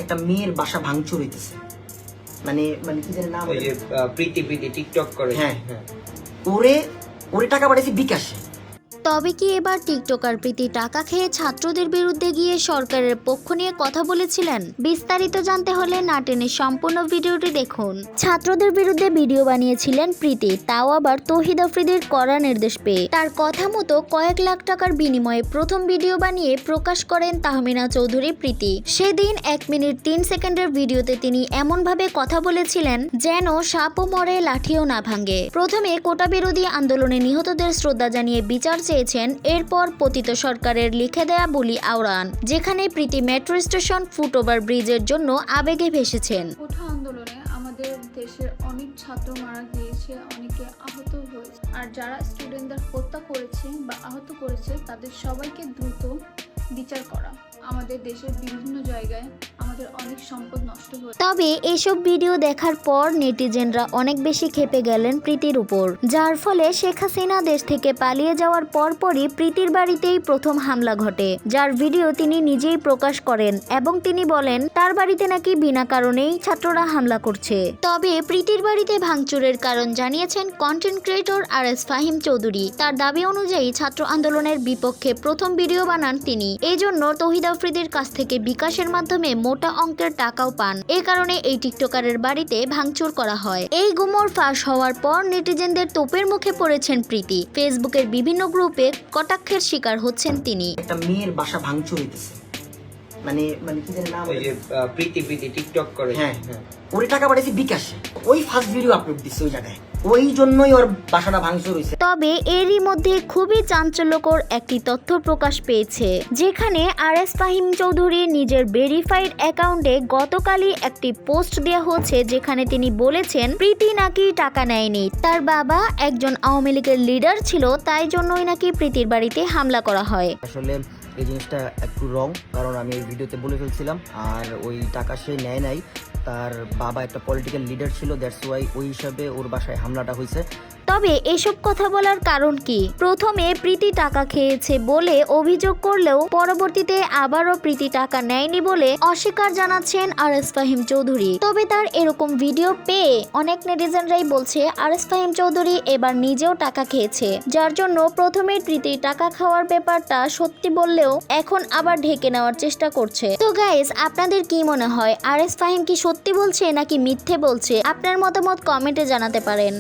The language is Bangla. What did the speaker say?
একটা মেয়ের বাসা ভাঙচুর হইতেছে, মানে মানে কি জানি নাম, ওই যে প্রীতি টিকটক করে। হ্যাঁ, ওরে ওরে টাকা পাঠাইছে বিকাশে। তবে কি এবার টিকটকার প্রীতি টাকা খেয়ে ছাত্রদের বিরুদ্ধে গিয়ে সরকারের পক্ষ নিয়ে কথা বলেছিলেন? বিস্তারিত জানতে হলে না টেনে সম্পূর্ণ ভিডিওটি দেখুন। ছাত্রদের বিরুদ্ধে ভিডিও বানিয়েছিলেন প্রীতি, তাও আবার তৌহিদ আফ্রিদির কড়া নির্দেশ পেয়ে। তার কথা মতো কয়েক লাখ টাকার বিনিময়ে প্রথম ভিডিও বানিয়ে প্রকাশ করেন তাহমিনা চৌধুরী প্রীতি। সেদিন 1 মিনিট 3 সেকেন্ডের ভিডিওতে তিনি এমনভাবে কথা বলেছিলেন যেন সাপও মরে লাঠিও না ভাঙে। প্রথমে কোটা বিরোধী আন্দোলনে নিহতদের শ্রদ্ধা জানিয়ে বিচার চেয়েছেন, এরপর পতিত সরকারের লিখে দেয়া বলি আওড়ান, যেখানে প্রীতি মেট্রো স্টেশন ফুটওভার ব্রিজের জন্য আবেগে ভেসেছেন। কোঠা আন্দোলনে আমাদের দেশের অনেক ছাত্র মারা গিয়েছে, অনেকে আহত হয়েছে, আর যারা স্টুডেন্টদের হত্যা করেছে বা আহত করেছে তাদের সবাইকে দ্রুত বিচার করা। আমাদের দেশের বিভিন্ন জায়গায় আমাদের অনেক সম্পদ নষ্ট হয়েছে। তবে এসব ভিডিও দেখার পর নেটিজেনরা অনেক বেশি ক্ষেপে গেলেন প্রীতির উপর, যার ফলে শেখ হাসিনা দেশ থেকে পালিয়ে যাওয়ার পরপরই প্রীতির বাড়িতেই প্রথম হামলা ঘটে, যার ভিডিও তিনি নিজেই প্রকাশ করেন এবং তিনি বলেন তার বাড়িতে নাকি বিনা কারণেই ছাত্ররা হামলা করছে। তবে প্রীতির বাড়িতে ভাঙচুরের কারণ জানিয়েছেন content creator RS Fahim Chowdhury. তার দাবি অনুযায়ী ছাত্র আন্দোলনের বিপক্ষে প্রথম ভিডিও বানান তিনি, এই জন্য তৌহিদ আফ্রিদির কাছ থেকে বিকাশের মাধ্যমে মোটা অঙ্কের টাকাও পান। এই কারণে এই টিকটকারের বাড়িতে ভাঙচুর করা হয়। এই গুমর ফাঁস হওয়ার পর নেটিজেনদের তোপের মুখে পড়েছেন প্রীতি। ফেসবুকের বিভিন্ন গ্রুপে কটাক্ষের শিকার হচ্ছেন তিনি। একটা মেয়ের বাসা ভাঙচুর হইতেছে, মানে মানে কি জানি নাম, ওই যে প্রীতি টিকটক করে। হ্যাঁ, ওরে টাকা পাঠাইছে বিকাশে। ওই ফার্স্ট ভিডিও আপলোড দিচ্ছে ওই জায়গায়, ওই জন্যই ওর বাসাটা ভাঙচুর হয়েছে। তবে এরই মধ্যে খুবই চাঞ্চল্যকর একটি তথ্য প্রকাশ পেয়েছে, যেখানে RS ফাহিম চৌধুরী নিজের ভেরিফাইড অ্যাকাউন্টে গতকালই একটি পোস্ট দেওয়া হচ্ছে, যেখানে তিনি বলেছেন প্রীতি নাকি টাকা নেয়নি, তার বাবা একজন আওয়ামী লীগের লিডার ছিল, তাই জন্যই নাকি প্রীতির বাড়িতে হামলা করা হয়। আসলে এই জিনিসটা একটু রং, কারণ আমি এই ভিডিওতে বলে ফেলছিলাম, আর ওই টাকা সে নেয় নাই, তার বাবা একটা পলিটিক্যাল লিডার ছিল, দ্যাটস ওয়াই ওই হিসাবে ওর বাসায় হামলাটা হয়েছে। তবে এসব কথা বলার কারণ কি? প্রথমে প্রীতি টাকা খেয়েছে বলে অভিযোগ করলেও পরবর্তীতে আবারও প্রীতি টাকা নেয়নি বলে অস্বীকার জানাচ্ছেন RS ফাহিম চৌধুরী। তবে তার এরকম ভিডিও পেয়ে অনেক নেটিজেনরাই বলছে RS ফাহিম চৌধুরী এবার নিজেও টাকা খেয়েছে, যার জন্য প্রথমে প্রীতি টাকা খাওয়ার ব্যাপারটা সত্যি বললেও এখন আবার ঢেকে নেওয়ার চেষ্টা করছে। তো গাইস, আপনাদের কি মনে হয়, RS ফাহিম কি সত্যি বলছে নাকি মিথ্যে বলছে? আপনার মতামত কমেন্টে জানাতে পারেন।